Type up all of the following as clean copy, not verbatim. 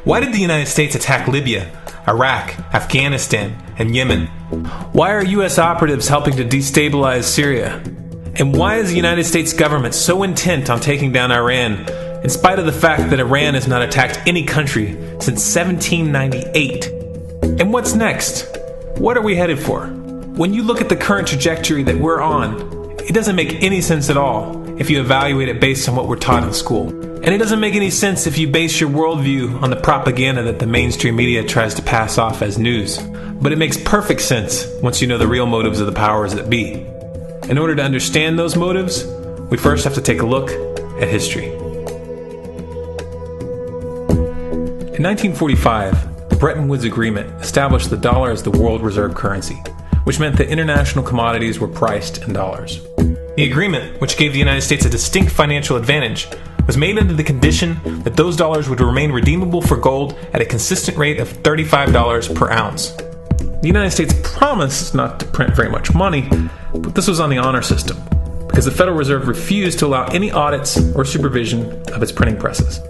Why did the United States attack Libya, Iraq, Afghanistan, and Yemen? Why are U.S. operatives helping to destabilize Syria? And why is the United States government so intent on taking down Iran, in spite of the fact that Iran has not attacked any country since 1798? And what's next? What are we headed for? When you look at the current trajectory that we're on, it doesn't make any sense at all if you evaluate it based on what we're taught in school. And it doesn't make any sense if you base your worldview on the propaganda that the mainstream media tries to pass off as news. But it makes perfect sense once you know the real motives of the powers that be. In order to understand those motives, we first have to take a look at history. In 1945, the Bretton Woods Agreement established the dollar as the world reserve currency, which meant that international commodities were priced in dollars. The agreement, which gave the United States a distinct financial advantage, was made under the condition that those dollars would remain redeemable for gold at a consistent rate of $35 per ounce. The United States promised not to print very much money, but this was on the honor system, because the Federal Reserve refused to allow any audits or supervision of its printing presses.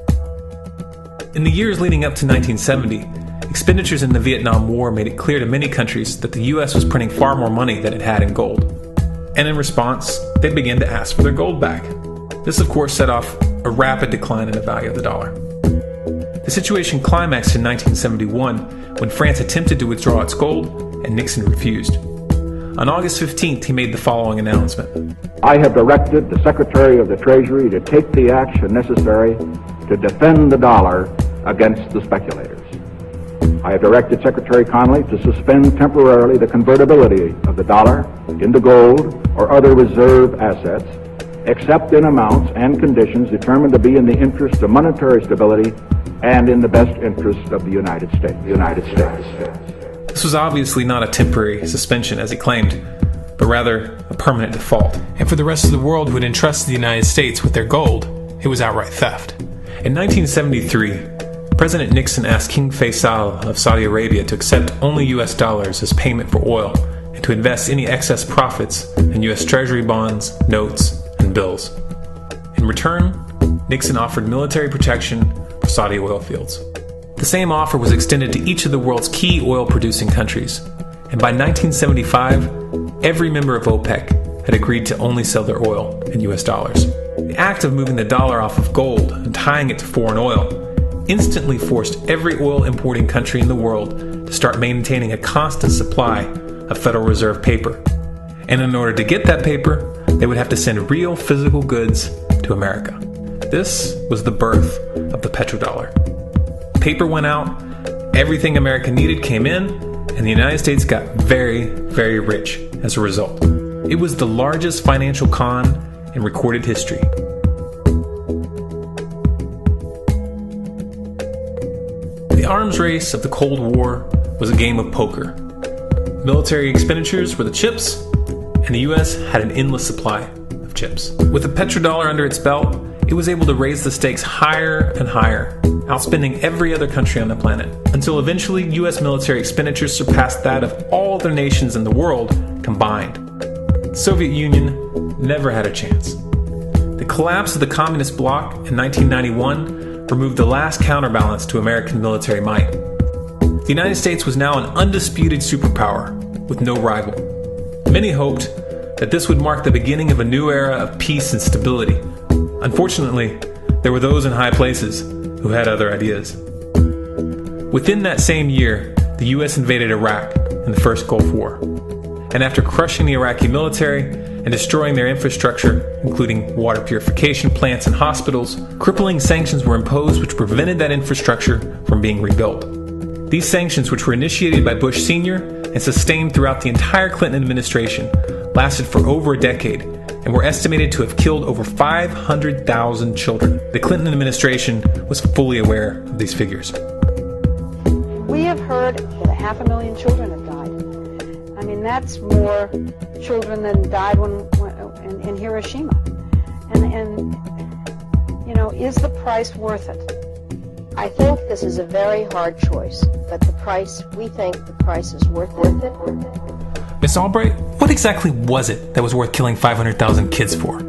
In the years leading up to 1970, expenditures in the Vietnam War made it clear to many countries that the U.S. was printing far more money than it had in gold. And in response, they began to ask for their gold back. This, of course, set off a rapid decline in the value of the dollar. The situation climaxed in 1971 when France attempted to withdraw its gold and Nixon refused. On August 15th, he made the following announcement. I have directed the Secretary of the Treasury to take the action necessary to defend the dollar against the speculators. I have directed Secretary Connally to suspend temporarily the convertibility of the dollar into gold or other reserve assets, except in amounts and conditions determined to be in the interest of monetary stability and in the best interest of the United States. This was obviously not a temporary suspension, as he claimed, but rather a permanent default. And for the rest of the world who had entrusted the United States with their gold, it was outright theft. In 1973, President Nixon asked King Faisal of Saudi Arabia to accept only U.S. dollars as payment for oil and to invest any excess profits in U.S. Treasury bonds, notes, and bills. In return, Nixon offered military protection for Saudi oil fields. The same offer was extended to each of the world's key oil-producing countries, and by 1975, every member of OPEC had agreed to only sell their oil in U.S. dollars. The act of moving the dollar off of gold and tying it to foreign oil instantly forced every oil-importing country in the world to start maintaining a constant supply of Federal Reserve paper. And in order to get that paper, they would have to send real physical goods to America. This was the birth of the petrodollar. Paper went out, everything America needed came in, and the United States got very, very rich as a result. It was the largest financial con in recorded history. The arms race of the Cold War was a game of poker. Military expenditures were the chips, and the U.S. had an endless supply of chips. With the petrodollar under its belt, it was able to raise the stakes higher and higher, outspending every other country on the planet, until eventually U.S. military expenditures surpassed that of all other nations in the world combined. The Soviet Union never had a chance. The collapse of the communist bloc in 1991 removed the last counterbalance to American military might. The United States was now an undisputed superpower with no rival. Many hoped that this would mark the beginning of a new era of peace and stability. Unfortunately, there were those in high places who had other ideas. Within that same year, the U.S. invaded Iraq in the First Gulf War. And after crushing the Iraqi military and destroying their infrastructure, including water purification plants and hospitals, crippling sanctions were imposed which prevented that infrastructure from being rebuilt. These sanctions, which were initiated by Bush Sr. and sustained throughout the entire Clinton administration, lasted for over a decade and were estimated to have killed over 500,000 children. The Clinton administration was fully aware of these figures. We have heard that 500,000 children have died. I mean, that's more children than died in Hiroshima. And you know, is the price worth it? I think this is a very hard choice, but we think the price is worth it. Miss Albright, what exactly was it that was worth killing 500,000 kids for?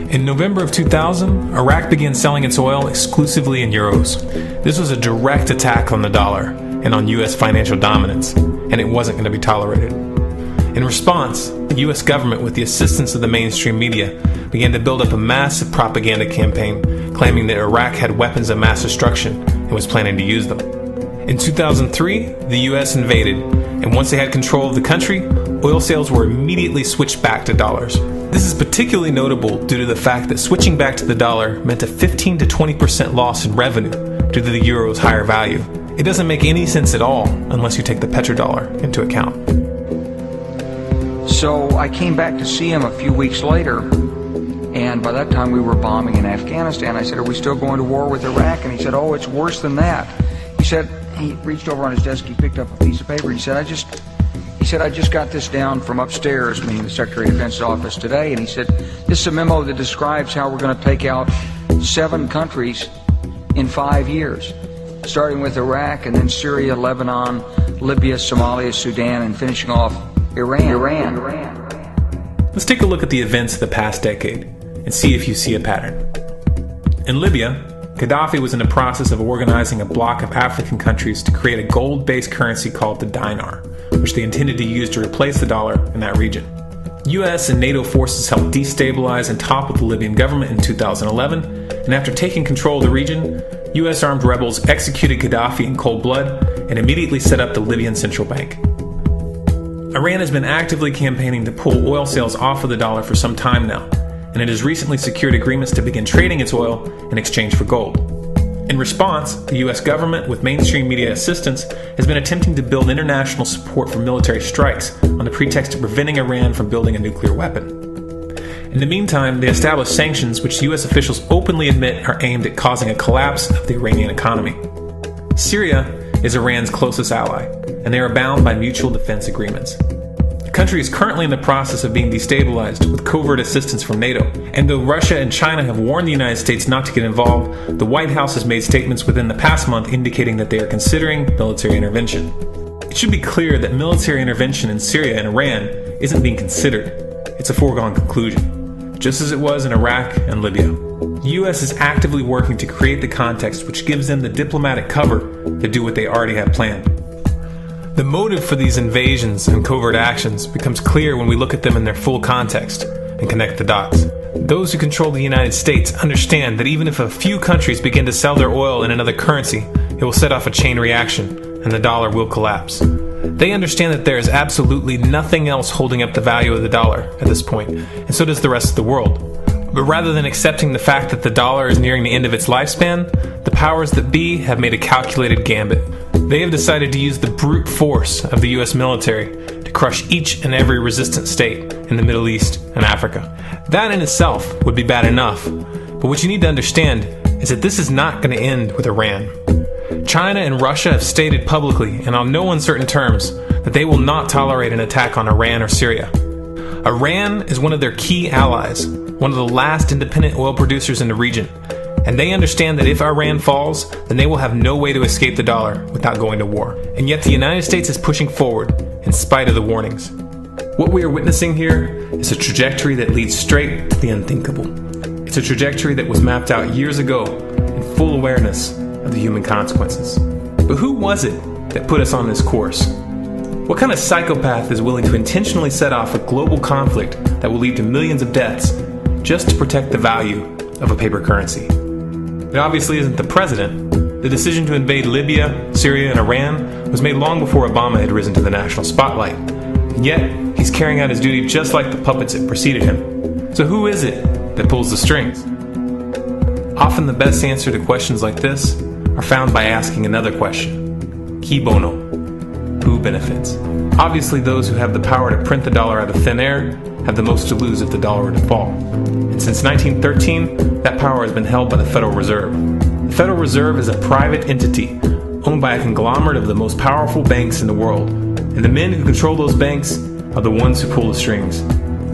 In In November of 2000, Iraq began selling its oil exclusively in euros. This was a direct attack on the dollar and on U.S. financial dominance, and it wasn't going to be tolerated. In response, the U.S. government, with the assistance of the mainstream media, began to build up a massive propaganda campaign claiming that Iraq had weapons of mass destruction and was planning to use them. In 2003, the U.S. invaded, and once they had control of the country, oil sales were immediately switched back to dollars. This is particularly notable due to the fact that switching back to the dollar meant a 15 to 20% loss in revenue due to the euro's higher value. It doesn't make any sense at all unless you take the petrodollar into account. So I came back to see him a few weeks later, and by that time we were bombing in Afghanistan. I said, "Are we still going to war with Iraq?" And he said, "Oh, it's worse than that." He said, he reached over on his desk, he picked up a piece of paper, he said, I just got this down from upstairs, meaning the Secretary of Defense's office today, and he said, "This is a memo that describes how we're going to take out 7 countries in 5 years, starting with Iraq, and then Syria, Lebanon, Libya, Somalia, Sudan, and finishing off Iran. Let's take a look at the events of the past decade and see if you see a pattern. In Libya, Gaddafi was in the process of organizing a bloc of African countries to create a gold-based currency called the dinar, which they intended to use to replace the dollar in that region. US and NATO forces helped destabilize and topple the Libyan government in 2011, and after taking control of the region, US armed rebels executed Gaddafi in cold blood and immediately set up the Libyan central bank. Iran has been actively campaigning to pull oil sales off of the dollar for some time now, and it has recently secured agreements to begin trading its oil in exchange for gold. In response, the US government, with mainstream media assistance, has been attempting to build international support for military strikes on the pretext of preventing Iran from building a nuclear weapon. In the meantime, they established sanctions which US officials openly admit are aimed at causing a collapse of the Iranian economy. Syria is Iran's closest ally, and they are bound by mutual defense agreements. The country is currently in the process of being destabilized with covert assistance from NATO, and though Russia and China have warned the United States not to get involved, the White House has made statements within the past month indicating that they are considering military intervention. It should be clear that military intervention in Syria and Iran isn't being considered. It's a foregone conclusion, just as it was in Iraq and Libya. The U.S. is actively working to create the context which gives them the diplomatic cover to do what they already have planned. The motive for these invasions and covert actions becomes clear when we look at them in their full context and connect the dots. Those who control the United States understand that even if a few countries begin to sell their oil in another currency, it will set off a chain reaction and the dollar will collapse. They understand that there is absolutely nothing else holding up the value of the dollar at this point, and so does the rest of the world. But rather than accepting the fact that the dollar is nearing the end of its lifespan, the powers that be have made a calculated gambit. They have decided to use the brute force of the US military to crush each and every resistant state in the Middle East and Africa. That in itself would be bad enough, but what you need to understand is that this is not going to end with Iran. China and Russia have stated publicly and on no uncertain terms that they will not tolerate an attack on Iran or Syria. Iran is one of their key allies, one of the last independent oil producers in the region, and they understand that if Iran falls, then they will have no way to escape the dollar without going to war. And yet the United States is pushing forward in spite of the warnings. What we are witnessing here is a trajectory that leads straight to the unthinkable. It's a trajectory that was mapped out years ago in full awareness of the human consequences. But who was it that put us on this course? What kind of psychopath is willing to intentionally set off a global conflict that will lead to millions of deaths just to protect the value of a paper currency? It obviously isn't the president. The decision to invade Libya, Syria, and Iran was made long before Obama had risen to the national spotlight. And yet, he's carrying out his duty just like the puppets that preceded him. So who is it that pulls the strings? Often the best answer to questions like this are found by asking another question. Qui bono? Who benefits? Obviously, those who have the power to print the dollar out of thin air have the most to lose if the dollar were to fall. And since 1913, that power has been held by the Federal Reserve. The Federal Reserve is a private entity owned by a conglomerate of the most powerful banks in the world. And the men who control those banks are the ones who pull the strings.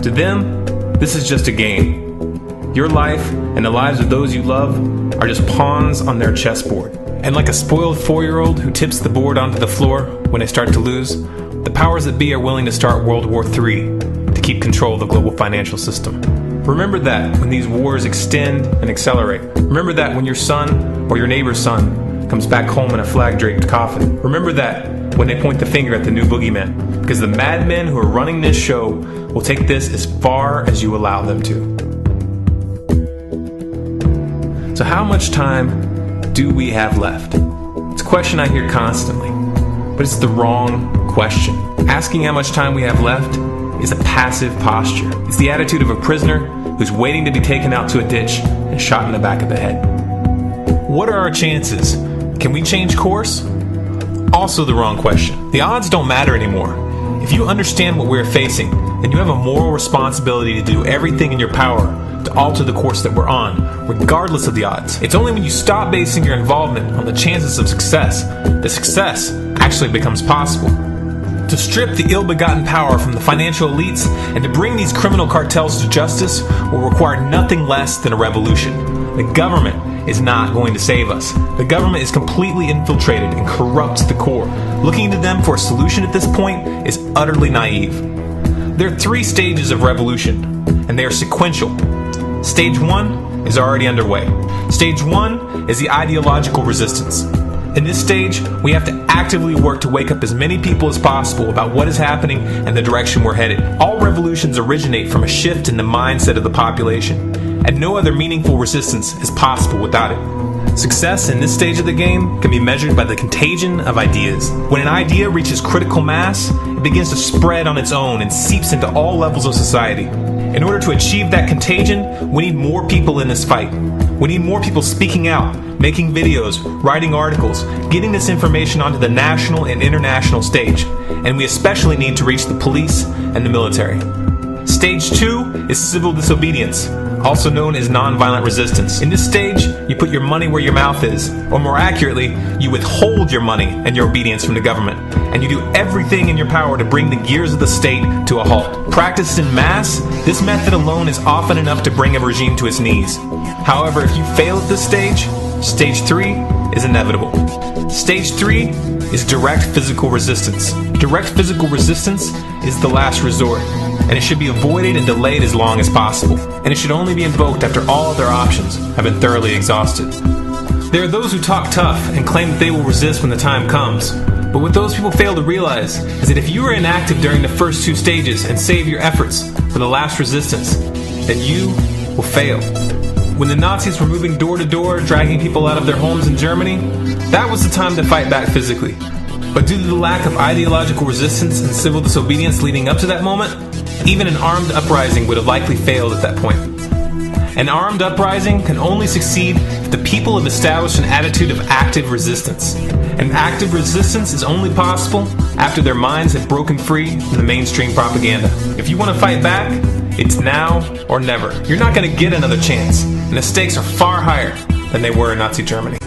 To them, this is just a game. Your life and the lives of those you love are just pawns on their chessboard. And like a spoiled 4-year-old who tips the board onto the floor when they start to lose, the powers that be are willing to start World War III to keep control of the global financial system. Remember that when these wars extend and accelerate. Remember that when your son or your neighbor's son comes back home in a flag-draped coffin. Remember that when they point the finger at the new boogeyman. Because the madmen who are running this show will take this as far as you allow them to. So how much time do we have left? It's a question I hear constantly, but it's the wrong question. Asking how much time we have left is a passive posture. It's the attitude of a prisoner who's waiting to be taken out to a ditch and shot in the back of the head. What are our chances? Can we change course? Also the wrong question. The odds don't matter anymore. If you understand what we're facing, then you have a moral responsibility to do everything in your power to alter the course that we're on, regardless of the odds. It's only when you stop basing your involvement on the chances of success that success actually becomes possible. To strip the ill-begotten power from the financial elites and to bring these criminal cartels to justice will require nothing less than a revolution. The government is not going to save us. The government is completely infiltrated and corrupt to the core. Looking to them for a solution at this point is utterly naive. There are 3 stages of revolution, and they are sequential. Stage 1 is already underway. Stage 1 is the ideological resistance. In this stage, we have to actively work to wake up as many people as possible about what is happening and the direction we're headed. All revolutions originate from a shift in the mindset of the population, and no other meaningful resistance is possible without it. Success in this stage of the game can be measured by the contagion of ideas. When an idea reaches critical mass, it begins to spread on its own and seeps into all levels of society. In order to achieve that contagion, we need more people in this fight. We need more people speaking out, making videos, writing articles, getting this information onto the national and international stage. And we especially need to reach the police and the military. Stage 2 is civil disobedience, also known as nonviolent resistance. In this stage, you put your money where your mouth is, or more accurately, you withhold your money and your obedience from the government, and you do everything in your power to bring the gears of the state to a halt. Practiced in mass, this method alone is often enough to bring a regime to its knees. However, if you fail at this stage, Stage 3 is inevitable. Stage 3 is direct physical resistance. Direct physical resistance is the last resort, and it should be avoided and delayed as long as possible, and it should only be invoked after all other options have been thoroughly exhausted. There are those who talk tough and claim that they will resist when the time comes, but what those people fail to realize is that if you are inactive during the first 2 stages and save your efforts for the last resistance, then you will fail. When the Nazis were moving door to door, dragging people out of their homes in Germany, that was the time to fight back physically. But due to the lack of ideological resistance and civil disobedience leading up to that moment, even an armed uprising would have likely failed at that point. An armed uprising can only succeed if the people have established an attitude of active resistance. And active resistance is only possible after their minds have broken free from the mainstream propaganda. If you want to fight back, it's now or never. You're not going to get another chance, and the stakes are far higher than they were in Nazi Germany.